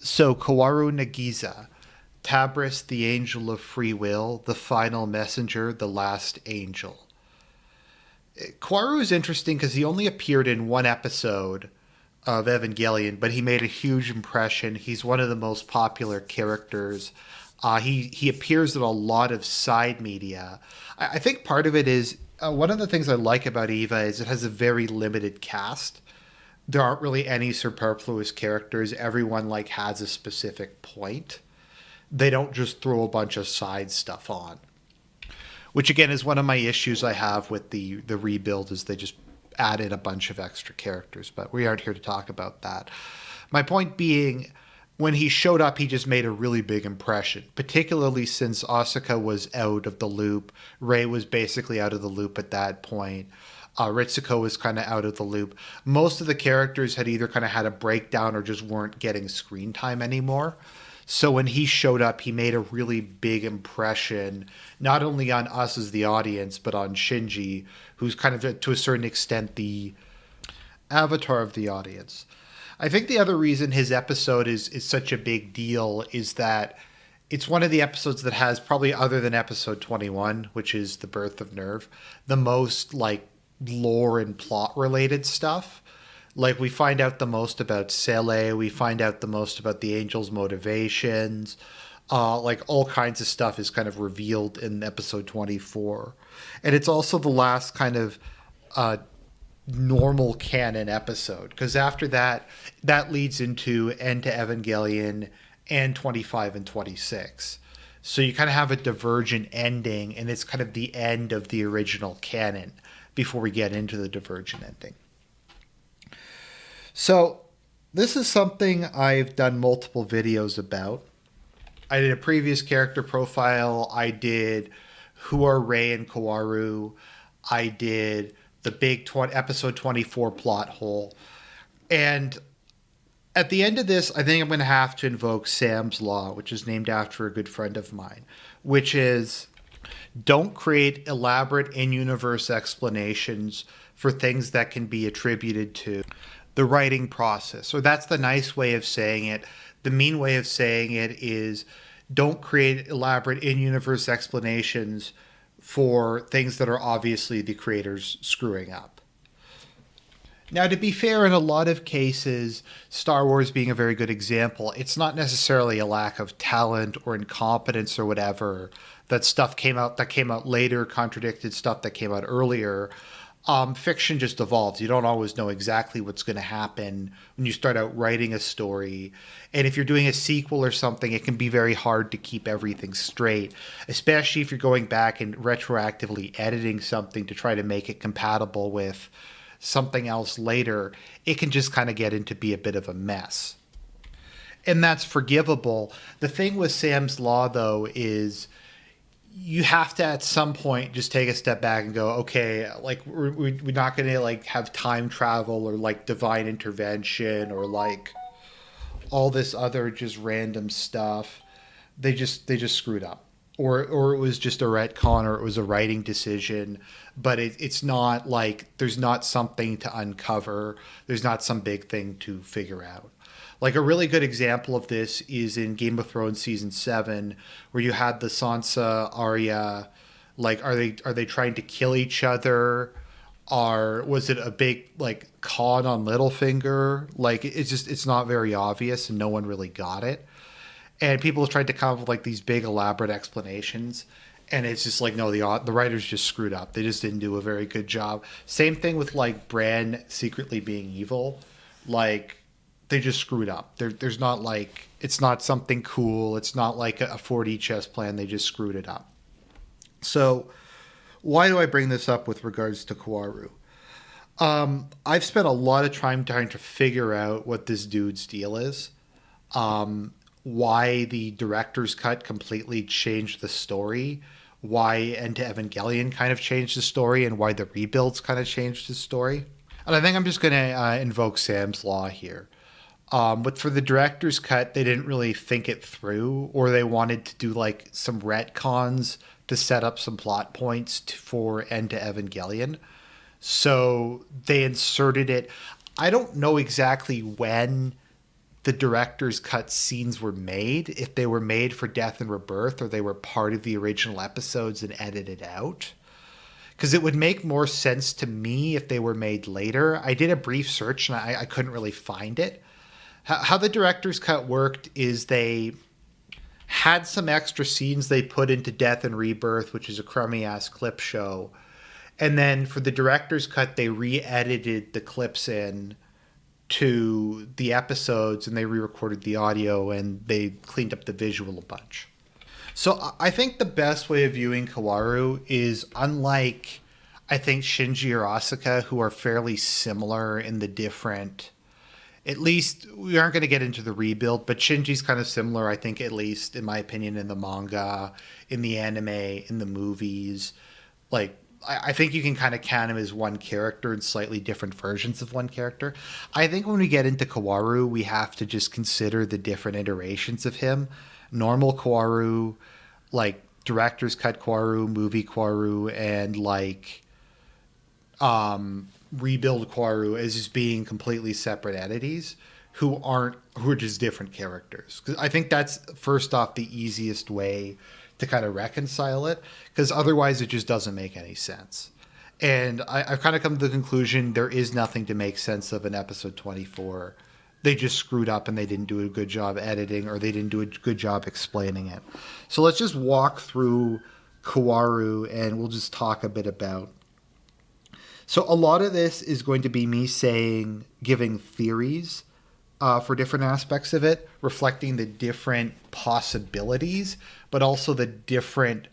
So, Kaworu Nagisa, Tabris, the Angel of Free Will, the Final Messenger, the Last Angel. Kaworu is interesting because he only appeared in one episode of Evangelion, but he made a huge impression. He's one of the most popular characters. He appears in a lot of side media. I think part of it is one of the things I like about Eva is it has a very limited cast. There aren't really any superfluous characters. Everyone like has a specific point. They don't just throw a bunch of side stuff on, which again is one of my issues I have with the rebuild is they just add in a bunch of extra characters, but we aren't here to talk about that. My point being, when he showed up, he just made a really big impression, particularly since Asuka was out of the loop. Rei was basically out of the loop at that point. Ritsuko was kind of out of the loop. Most of the characters had either kind of had a breakdown or just weren't getting screen time anymore. So when he showed up, he made a really big impression, not only on us as the audience, but on Shinji, who's kind of, to a certain extent, the avatar of the audience. I think the other reason his episode is such a big deal is that it's one of the episodes that has, probably other than episode 21, which is the birth of Nerve, the most like lore and plot related stuff. Like, we find out the most about Sele, we find out the most about the Angel's motivations. Like, all kinds of stuff is kind of revealed in episode 24. And it's also the last kind of normal canon episode, because after that, that leads into End to Evangelion and 25 and 26. So you kind of have a divergent ending, and it's kind of the end of the original canon before we get into the divergent ending. So this is something I've done multiple videos about. I did a previous character profile. I did Who Are Rei and Kaworu. I did the big episode 24 plot hole. And at the end of this, I think I'm going to have to invoke Sam's Law, which is named after a good friend of mine, which is don't create elaborate in-universe explanations for things that can be attributed to the writing process. Or that's the nice way of saying it. The mean way of saying it is don't create elaborate in-universe explanations for things that are obviously the creators screwing up. Now, to be fair, in a lot of cases, Star Wars being a very good example, it's not necessarily a lack of talent or incompetence or whatever. That stuff came out later, contradicted stuff that came out earlier. Fiction just evolves. You don't always know exactly what's going to happen when you start out writing a story. And if you're doing a sequel or something, it can be very hard to keep everything straight, especially if you're going back and retroactively editing something to try to make it compatible with something else later. It can just kind of get into be a bit of a mess. And that's forgivable. The thing with Sam's Law, though, is you have to at some point just take a step back and go, okay, like we're not going to like have time travel or like divine intervention or like all this other just random stuff. They just screwed up, or it was just a retcon, or it was a writing decision. But it's not like there's not something to uncover. There's not some big thing to figure out. Like, a really good example of this is in Game of Thrones season 7, where you had the Sansa Arya, like, are they trying to kill each other? Was it a big like con on Littlefinger? Like, it's not very obvious, and no one really got it. And people tried to come up with like these big elaborate explanations, and it's just like, no, the writers just screwed up. They just didn't do a very good job. Same thing with like Bran secretly being evil, like. They just screwed up. There's not like, it's not something cool. It's not like a 4D chess plan. They just screwed it up. So why do I bring this up with regards to Kaworu? I've spent a lot of time trying to figure out what this dude's deal is. Why the director's cut completely changed the story. Why End to Evangelion kind of changed the story, and why the rebuilds kind of changed the story. And I think I'm just going to invoke Sam's Law here. But for the director's cut, they didn't really think it through, or they wanted to do like some retcons to set up some plot points for End to Evangelion. So they inserted it. I don't know exactly when the director's cut scenes were made, if they were made for Death and Rebirth or they were part of the original episodes and edited out. Because it would make more sense to me if they were made later. I did a brief search and I couldn't really find it. How the director's cut worked is they had some extra scenes they put into Death and Rebirth, which is a crummy-ass clip show. And then for the director's cut, they re-edited the clips in to the episodes and they re-recorded the audio and they cleaned up the visual a bunch. So I think the best way of viewing Kaworu is, unlike I think Shinji or Asuka, who are fairly similar in the different, at least we aren't going to get into the rebuild, but Shinji's kind of similar, I think, at least in my opinion, in the manga, in the anime, in the movies. Like, I think you can kind of count him as one character in slightly different versions of one character. I think when we get into Kaworu, we have to just consider the different iterations of him. Normal Kaworu, like director's cut Kaworu, movie Kaworu, and like rebuild Kaworu as just being completely separate entities who are just different characters. Because I think that's, first off, the easiest way to kind of reconcile it, because otherwise it just doesn't make any sense. And I've kind of come to the conclusion there is nothing to make sense of in episode 24. They just screwed up and they didn't do a good job editing, or they didn't do a good job explaining it. So let's just walk through Kaworu and we'll just talk a bit about. So a lot of this is going to be me giving theories for different aspects of it, reflecting the different possibilities, but also the different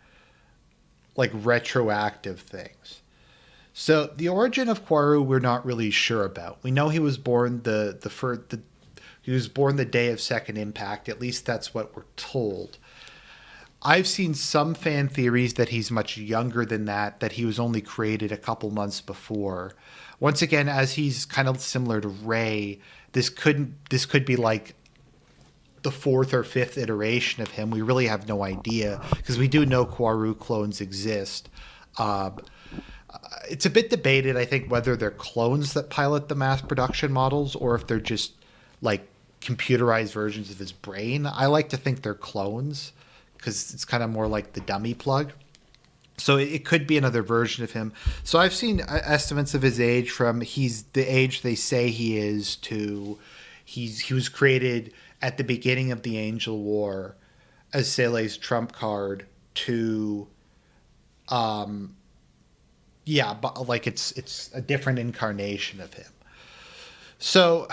like retroactive things. So the origin of Kaworu we're not really sure about. We know he was born he was born the day of Second Impact. At least that's what we're told. I've seen some fan theories that he's much younger than that he was only created a couple months before. Once again, as he's kind of similar to Rei, this could be like the fourth or fifth iteration of him. We really have no idea, because we do know Kaworu clones exist. It's a bit debated, I think, whether they're clones that pilot the mass production models or if they're just like computerized versions of his brain. I like to think they're clones because it's kind of more like the dummy plug. So it could be another version of him. So I've seen estimates of his age from he's the age they say he is to he was created at the beginning of the Angel War as Sele's trump card to but like it's a different incarnation of him. So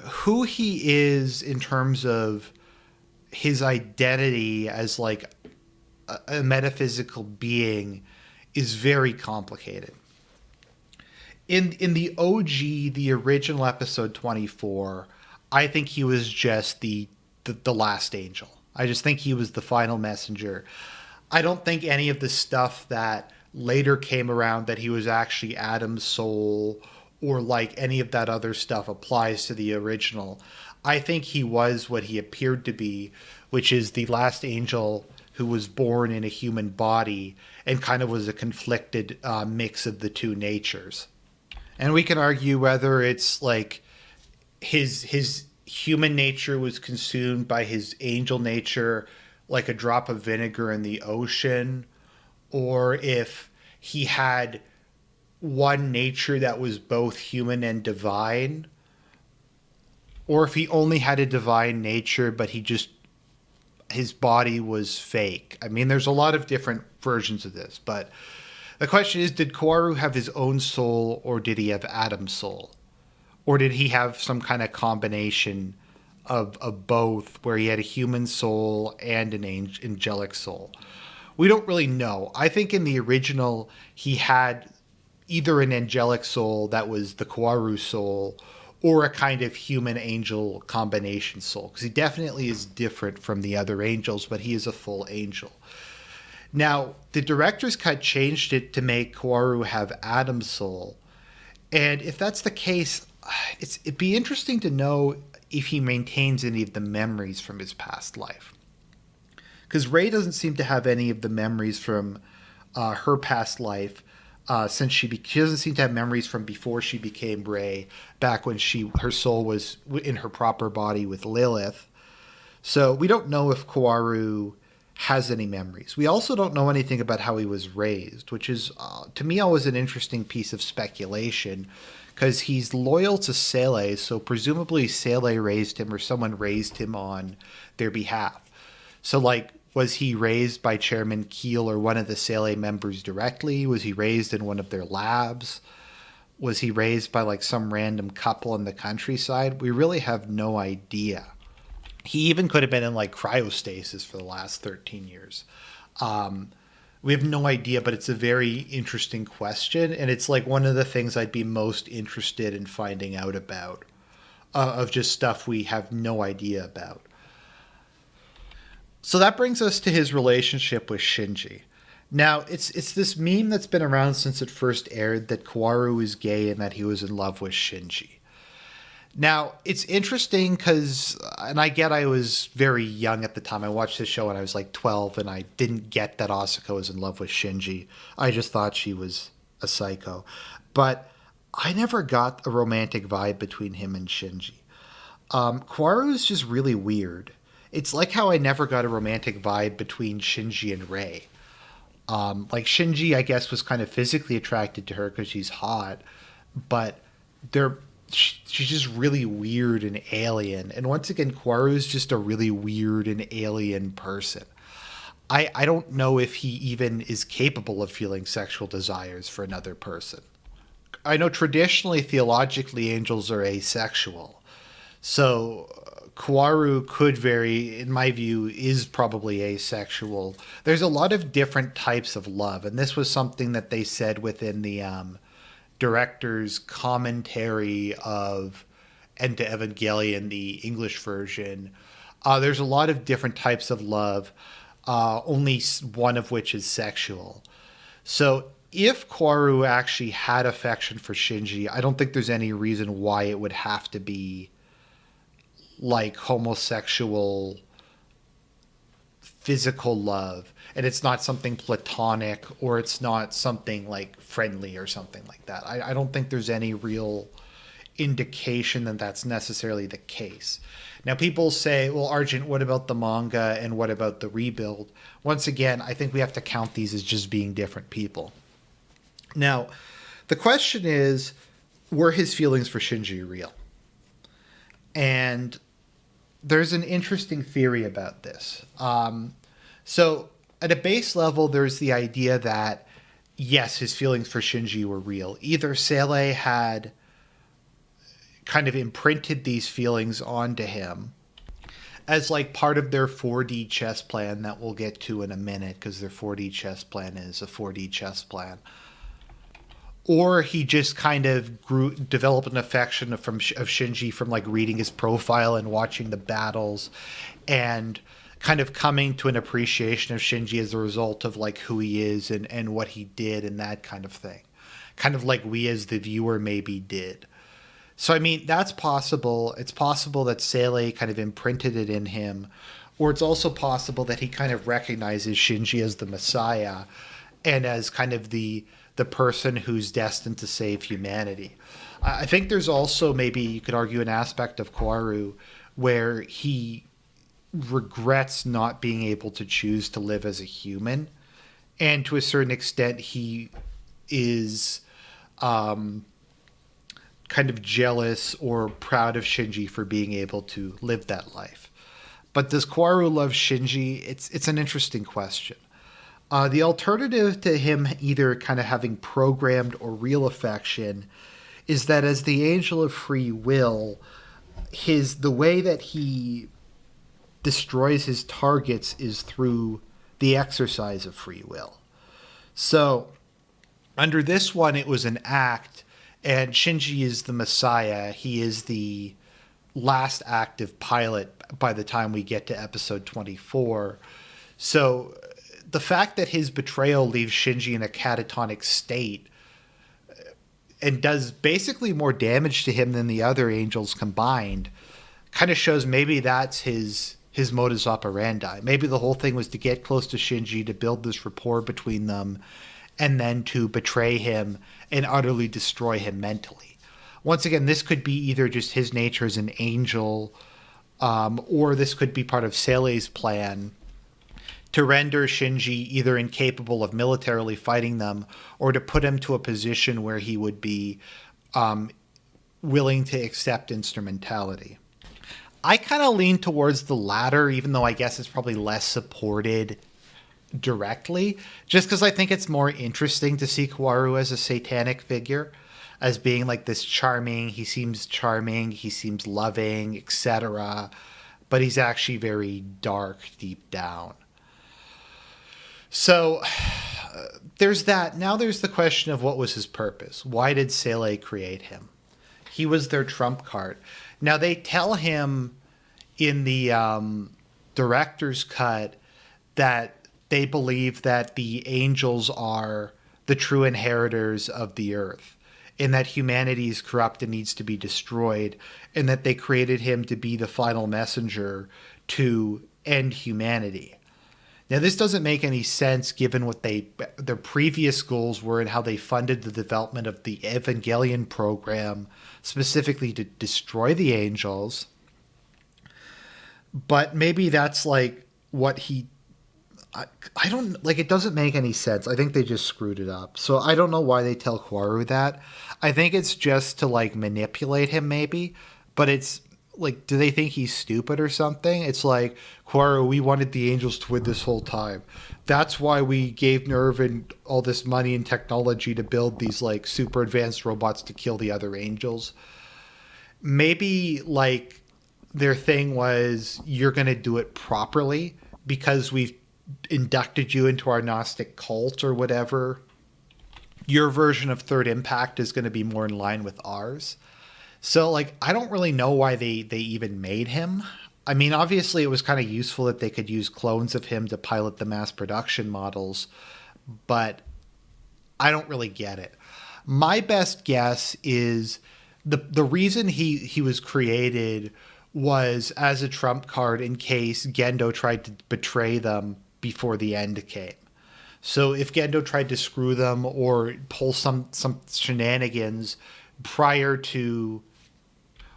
who he is in terms of his identity as like a metaphysical being is very complicated. In the OG, the original episode 24, I think he was just the last angel. I just think he was the final messenger. I don't think any of the stuff that later came around that he was actually Adam's soul or like any of that other stuff applies to the original. I think he was what he appeared to be, which is the last angel who was born in a human body and kind of was a conflicted mix of the two natures. And we can argue whether it's like his human nature was consumed by his angel nature like a drop of vinegar in the ocean, or if he had one nature that was both human and divine, or if he only had a divine nature but his body was fake. I mean, there's a lot of different versions of this, but the question is, did Kaworu have his own soul, or did he have Adam's soul? Or did he have some kind of combination of both, where he had a human soul and an angelic soul? We don't really know. I think in the original, he had either an angelic soul that was the Kaworu soul, or a kind of human-angel combination soul, because he definitely is different from the other angels, but he is a full angel. Now, the director's cut changed it to make Kaworu have Adam's soul, and if that's the case, it'd be interesting to know if he maintains any of the memories from his past life. Because Rei doesn't seem to have any of the memories from her past life. since she doesn't seem to have memories from before she became Rei, back when her soul was in her proper body with Lilith. So we don't know if Kaworu has any memories. We also don't know anything about how he was raised, which is, to me, always an interesting piece of speculation, because he's loyal to Sele, so presumably Sele raised him or someone raised him on their behalf. So, like, was he raised by Chairman Keel or one of the Sele members directly? Was he raised in one of their labs? Was he raised by, like, some random couple in the countryside? We really have no idea. He even could have been in, like, cryostasis for the last 13 years. We have no idea, but it's a very interesting question, and it's, like, one of the things I'd be most interested in finding out about, of just stuff we have no idea about. So that brings us to his relationship with Shinji. Now, it's this meme that's been around since it first aired, that Kaworu is gay and that he was in love with Shinji. Now, it's interesting because, and I get I was very young at the time. I watched this show when I was like 12, and I didn't get that Asuka was in love with Shinji. I just thought she was a psycho. But I never got a romantic vibe between him and Shinji. Kaworu is just really weird. It's like how I never got a romantic vibe between Shinji and Rei. Like, Shinji, I guess, was kind of physically attracted to her because she's hot, but she's just really weird and alien. And once again, Kaworu is just a really weird and alien person. I don't know if he even is capable of feeling sexual desires for another person. I know traditionally, theologically, angels are asexual. So Kaworu could in my view, is probably asexual. There's a lot of different types of love, and this was something that they said within the director's commentary of End to Evangelion, the English version. There's a lot of different types of love, only one of which is sexual. So if Kaworu actually had affection for Shinji, I don't think there's any reason why it would have to be like homosexual physical love, and it's not something platonic, or it's not something like friendly or something like that. I don't think there's any real indication that that's necessarily the case. Now, people say, well, Argent, what about the manga and what about the rebuild? Once again, I think we have to count these as just being different people. Now, the question is, were his feelings for Shinji real? And there's an interesting theory about this. So at a base level, there's the idea that, yes, his feelings for Shinji were real. Either Sele had kind of imprinted these feelings onto him as like part of their 4D chess plan that we'll get to in a minute, because their 4D chess plan is a 4D chess plan. Or he just kind of developed an affection of Shinji from like reading his profile and watching the battles, and kind of coming to an appreciation of Shinji as a result of like who he is and what he did and that kind of thing. Kind of like we as the viewer maybe did. So, I mean, that's possible. It's possible that Sele kind of imprinted it in him, or it's also possible that he kind of recognizes Shinji as the Messiah and as kind of the person who's destined to save humanity. I think there's also, maybe you could argue, an aspect of Kaworu where he regrets not being able to choose to live as a human. And to a certain extent, he is kind of jealous or proud of Shinji for being able to live that life. But does Kaworu love Shinji? It's an interesting question. The alternative to him either kind of having programmed or real affection is that as the angel of free will, the way that he destroys his targets is through the exercise of free will. So under this one, it was an act, and Shinji is the Messiah. He is the last active pilot by the time we get to episode 24. So the fact that his betrayal leaves Shinji in a catatonic state and does basically more damage to him than the other angels combined kind of shows maybe that's his modus operandi. Maybe the whole thing was to get close to Shinji, to build this rapport between them, and then to betray him and utterly destroy him mentally. Once again, this could be either just his nature as an angel, or this could be part of Seilei's plan to render Shinji either incapable of militarily fighting them or to put him to a position where he would be willing to accept instrumentality. I kind of lean towards the latter, even though I guess it's probably less supported directly, just because I think it's more interesting to see Kaworu as a satanic figure, as being like this charming, he seems loving, etc. But he's actually very dark deep down. So there's that. Now there's the question of what was his purpose. Why did Seilei create him? He was their trump card. Now they tell him in the director's cut that they believe that the angels are the true inheritors of the earth, and that humanity is corrupt and needs to be destroyed, and that they created him to be the final messenger to end humanity. Now, this doesn't make any sense given what their previous goals were and how they funded the development of the Evangelion program, specifically to destroy the angels. But maybe that's like what he... I don't... Like, it doesn't make any sense. I think they just screwed it up. So I don't know why they tell Kaworu that. I think it's just to, like, manipulate him, maybe. But it's... Like, do they think he's stupid or something? It's like, Kaworu, we wanted the angels to win this whole time. That's why we gave Nervin all this money and technology to build these, like, super advanced robots to kill the other angels. Maybe, like, their thing was, you're going to do it properly because we've inducted you into our Gnostic cult or whatever. Your version of Third Impact is going to be more in line with ours. So, like, I don't really know why they even made him. I mean, obviously it was kind of useful that they could use clones of him to pilot the mass production models, but I don't really get it. My best guess is the reason he was created was as a trump card in case Gendo tried to betray them before the end came. So if Gendo tried to screw them or pull some shenanigans prior to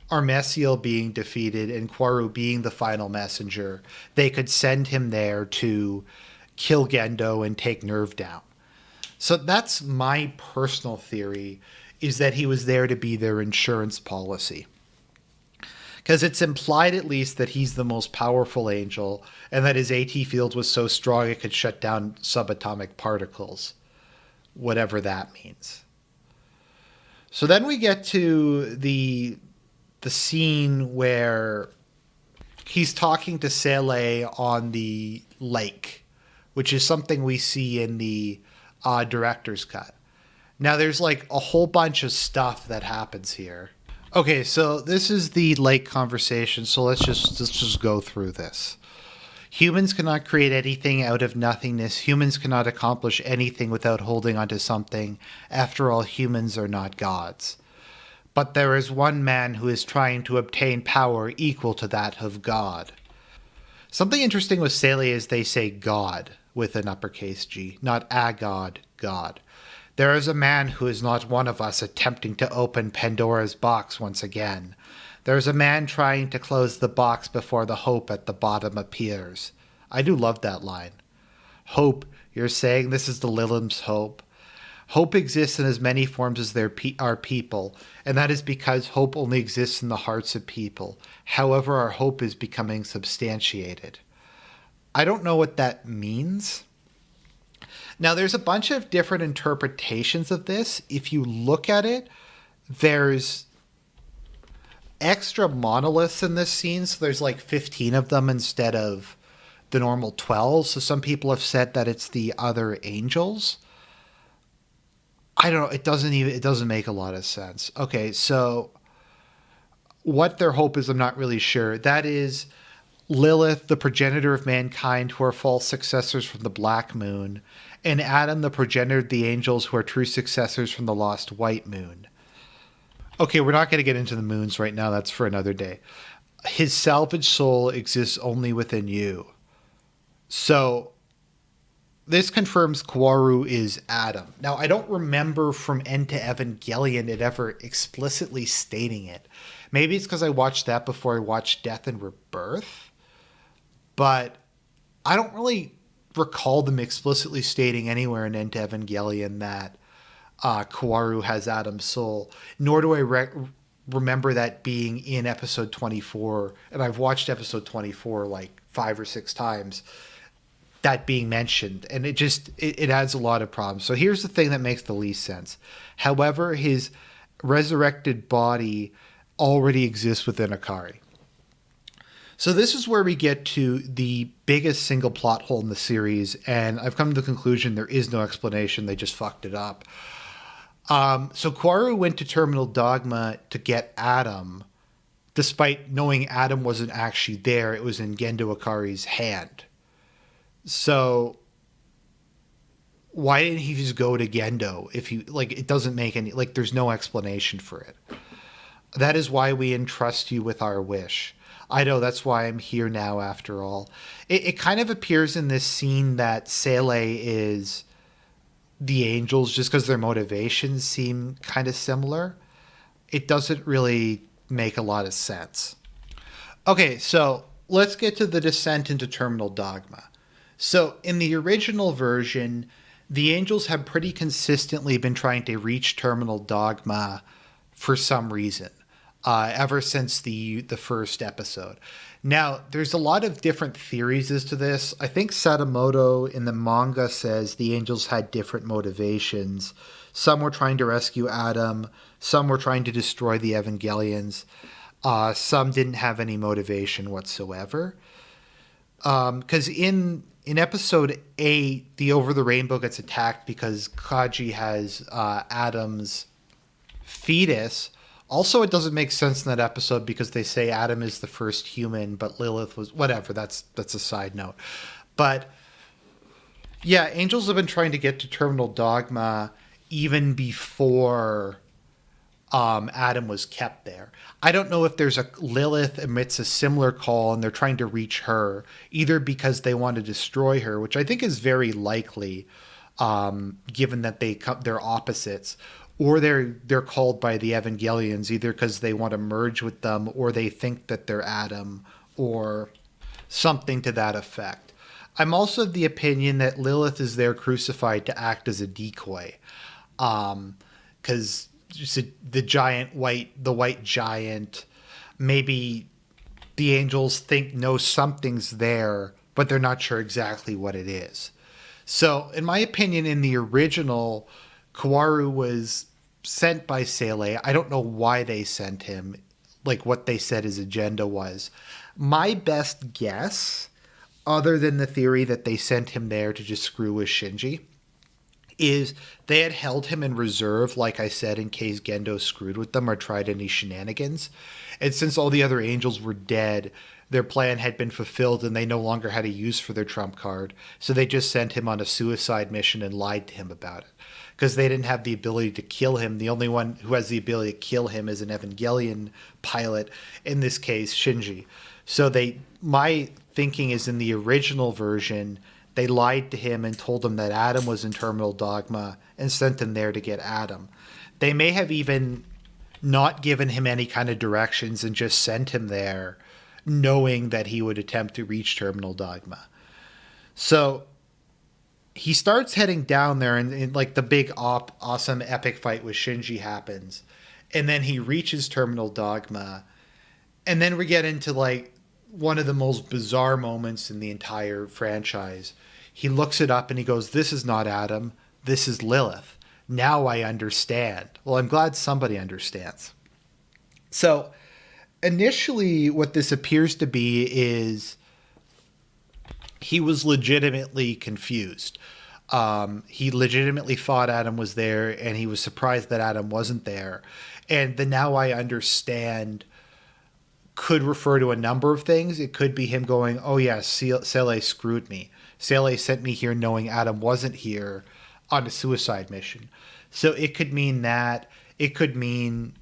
Armesiel being defeated and Kaworu being the final messenger, they could send him there to kill Gendo and take Nerve down. So that's my personal theory, is that he was there to be their insurance policy. Because it's implied at least that he's the most powerful angel and that his AT field was so strong it could shut down subatomic particles, whatever that means. So then we get to the scene where he's talking to Seilei on the lake, which is something we see in the director's cut. Now there's like a whole bunch of stuff that happens here. Okay, so this is the lake conversation, so let's just go through this. Humans cannot create anything out of nothingness. Humans cannot accomplish anything without holding onto something. After all, humans are not gods. But there is one man who is trying to obtain power equal to that of God. Something interesting with Seilei is they say God with an uppercase G, not a god, God. There is a man who is not one of us attempting to open Pandora's box once again. There is a man trying to close the box before the hope at the bottom appears. I do love that line. Hope, you're saying this is the Lilim's hope? Hope exists in as many forms as there are people, and that is because hope only exists in the hearts of people. However, our hope is becoming substantiated. I don't know what that means. Now, there's a bunch of different interpretations of this. If you look at it, there's extra monoliths in this scene, so there's like 15 of them instead of the normal 12. So some people have said that it's the other angels. I don't know. It doesn't make a lot of sense. Okay, so what their hope is, I'm not really sure. That is Lilith, the progenitor of mankind, who are false successors from the Black Moon, and Adam, the progenitor of the angels, who are true successors from the lost White Moon. Okay, we're not going to get into the moons right now. That's for another day. His salvaged soul exists only within you. So this confirms Kaworu is Adam. Now, I don't remember from End to Evangelion it ever explicitly stating it. Maybe it's because I watched that before I watched Death and Rebirth, but I don't really recall them explicitly stating anywhere in End to Evangelion that Kaworu has Adam's soul, nor do I remember that being in episode 24, and I've watched episode 24 like 5 or 6 times, that being mentioned, and it adds a lot of problems. So here's the thing that makes the least sense. However, his resurrected body already exists within Akari. So this is where we get to the biggest single plot hole in the series, and I've come to the conclusion there is no explanation, they just fucked it up. So Kaworu went to Terminal Dogma to get Adam, despite knowing Adam wasn't actually there. It was in Gendo Akari's hand. So why didn't he just go to Gendo? If he, like, it doesn't make any, like, there's no explanation for it. That is why we entrust you with our wish. I know, that's why I'm here now, after all. It kind of appears in this scene that Sele is the angels just because their motivations seem kind of similar. It doesn't really make a lot of sense. Okay, so let's get to the descent into Terminal Dogma. So in the original version, the angels have pretty consistently been trying to reach Terminal Dogma for some reason, ever since the first episode. Now, there's a lot of different theories as to this. I think Sadamoto in the manga says the angels had different motivations. Some were trying to rescue Adam. Some were trying to destroy the Evangelions. Some didn't have any motivation whatsoever. Because in episode 8, the Over the Rainbow gets attacked because Kaji has Adam's fetus. Also, it doesn't make sense in that episode because they say Adam is the first human, but Lilith was... Whatever, that's a side note. But, yeah, angels have been trying to get to Terminal Dogma even before Adam was kept there. I don't know if there's Lilith emits a similar call and they're trying to reach her, either because they want to destroy her, which I think is very likely, given that they're opposites, or they're called by the Evangelions, either because they want to merge with them, or they think that they're Adam, or something to that effect. I'm also of the opinion that Lilith is there crucified to act as a decoy, because the white giant, maybe the angels know something's there, but they're not sure exactly what it is. So, in my opinion, in the original, Kaworu was sent by Sele. I don't know why they sent him, like what they said his agenda was. My best guess, other than the theory that they sent him there to just screw with Shinji, is they had held him in reserve, like I said, in case Gendo screwed with them or tried any shenanigans. And since all the other angels were dead, their plan had been fulfilled and they no longer had a use for their trump card. So they just sent him on a suicide mission and lied to him about it. Because they didn't have the ability to kill him. The only one who has the ability to kill him is an Evangelion pilot, in this case, Shinji. So my thinking is in the original version, they lied to him and told him that Adam was in Terminal Dogma and sent him there to get Adam. They may have even not given him any kind of directions and just sent him there knowing that he would attempt to reach Terminal Dogma. So he starts heading down there and like the big awesome epic fight with Shinji happens. And then he reaches Terminal Dogma. And then we get into like one of the most bizarre moments in the entire franchise. He looks it up and he goes, "This is not Adam. This is Lilith. Now I understand." Well, I'm glad somebody understands. So initially what this appears to be is he was legitimately confused. He legitimately thought Adam was there and he was surprised that Adam wasn't there. And the "now I understand" could refer to a number of things. It could be him going, "Oh yeah, Sele screwed me. Sele sent me here knowing Adam wasn't here on a suicide mission." So it could mean that. It could mean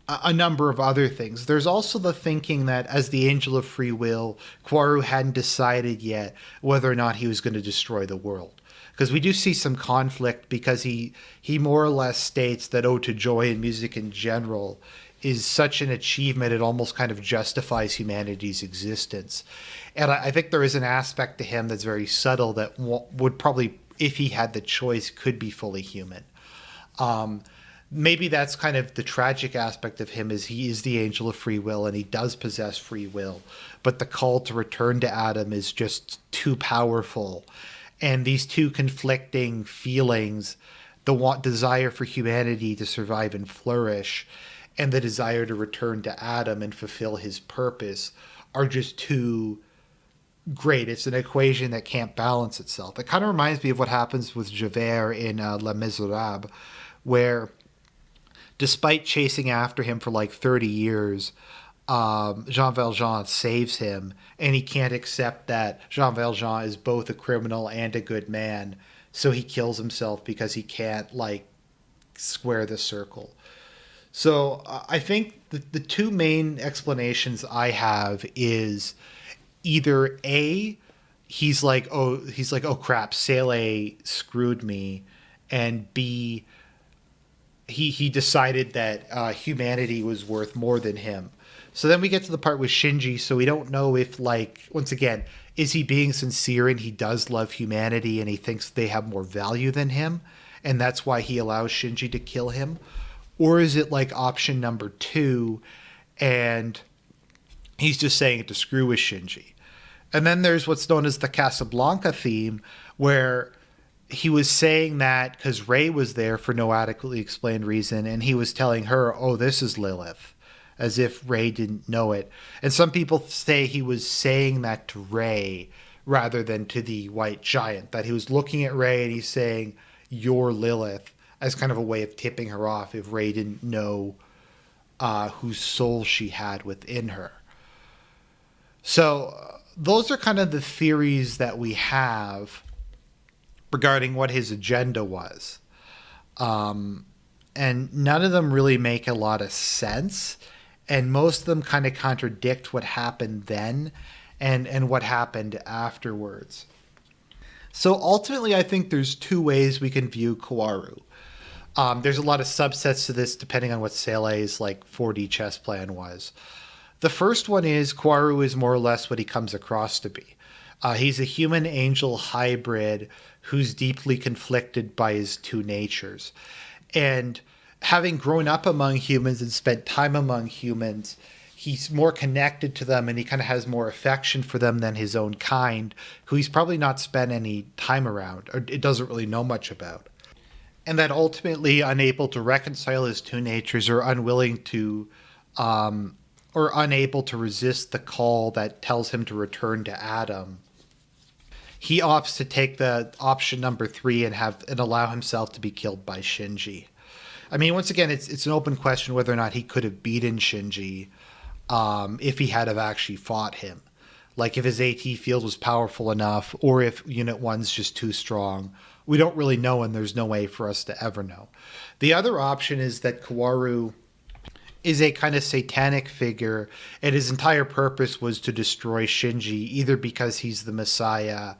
a number of other things. There's also the thinking that as the Angel of Free Will, Kaworu hadn't decided yet whether or not he was going to destroy the world. because we do see some conflict, because he more or less states that Ode to Joy in music in general is such an achievement it almost kind of justifies humanity's existence. And I think there is an aspect to him that's very subtle that would probably, if he had the choice, could be fully human. Maybe that's kind of the tragic aspect of him, is he is the angel of free will and he does possess free will, but the call to return to Adam is just too powerful. And these two conflicting feelings, the desire for humanity to survive and flourish, and the desire to return to Adam and fulfill his purpose, are just too great. It's an equation that can't balance itself. It kind of reminds me of what happens with Javert in Les Miserables, where despite chasing after him for like 30 years, Jean Valjean saves him, and he can't accept that Jean Valjean is both a criminal and a good man, so he kills himself because he can't like square the circle. So I think the two main explanations I have is either A, he's like, oh crap, Sele screwed me, and B, he decided that humanity was worth more than him. So then we get to the part with Shinji, so we don't know if, like, once again, is he being sincere and he does love humanity and he thinks they have more value than him, and that's why he allows Shinji to kill him? Or is it like option number 2, and he's just saying it to screw with Shinji? And then there's what's known as the Casablanca theme, where he was saying that because Ray was there for no adequately explained reason, and he was telling her, oh, this is Lilith, as if Ray didn't know it. And some people say he was saying that to Ray rather than to the white giant, that he was looking at Ray and he's saying, you're Lilith, as kind of a way of tipping her off if Ray didn't know whose soul she had within her. So those are kind of the theories that we have regarding what his agenda was. And none of them really make a lot of sense. And most of them kind of contradict what happened then and what happened afterwards. So ultimately, I think there's two ways we can view Kaworu. There's a lot of subsets to this depending on what Sele's like 4D chess plan was. The first one is Kaworu is more or less what he comes across to be. He's a human-angel hybrid who's deeply conflicted by his two natures. And having grown up among humans and spent time among humans, he's more connected to them and he kind of has more affection for them than his own kind, who he's probably not spent any time around or it doesn't really know much about. And that ultimately, unable to reconcile his two natures or unwilling to or unable to resist the call that tells him to return to Adam, he opts to take the option number 3 and allow himself to be killed by Shinji. I mean, once again, it's an open question whether or not he could have beaten Shinji if he had have actually fought him. Like if his AT field was powerful enough or if Unit 1's just too strong. We don't really know, and there's no way for us to ever know. The other option is that Kaworu is a kind of satanic figure, and his entire purpose was to destroy Shinji, either because he's the Messiah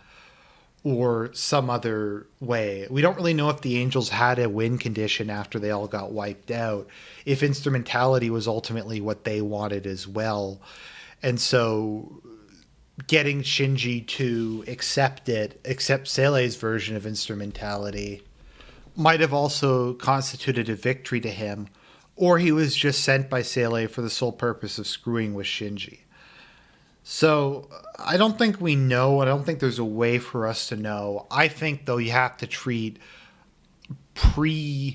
or some other way. We don't really know if the angels had a win condition after they all got wiped out, if instrumentality was ultimately what they wanted as well. And so getting Shinji to accept Sele's version of instrumentality, might have also constituted a victory to him, or he was just sent by Sele for the sole purpose of screwing with Shinji. So I don't think we know. I don't think there's a way for us to know. I think, though, you have to treat you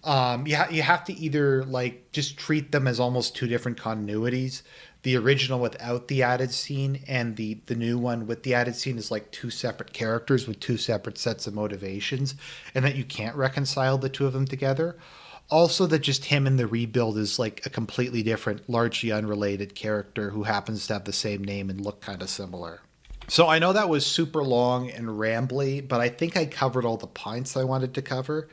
have to either like just treat them as almost two different continuities. The original without the added scene and the new one with the added scene is like two separate characters with two separate sets of motivations, and that you can't reconcile the two of them together. Also, that just him in the rebuild is like a completely different, largely unrelated character who happens to have the same name and look kind of similar. So I know that was super long and rambly, but I think I covered all the points I wanted to cover.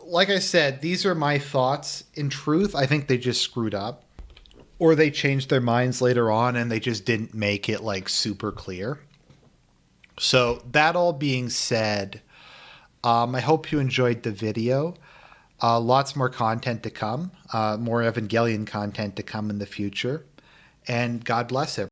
Like I said, these are my thoughts. In truth, I think they just screwed up. Or they changed their minds later on and they just didn't make it like super clear. So that all being said, I hope you enjoyed the video. Lots more content to come, more Evangelion content to come in the future. And God bless everyone.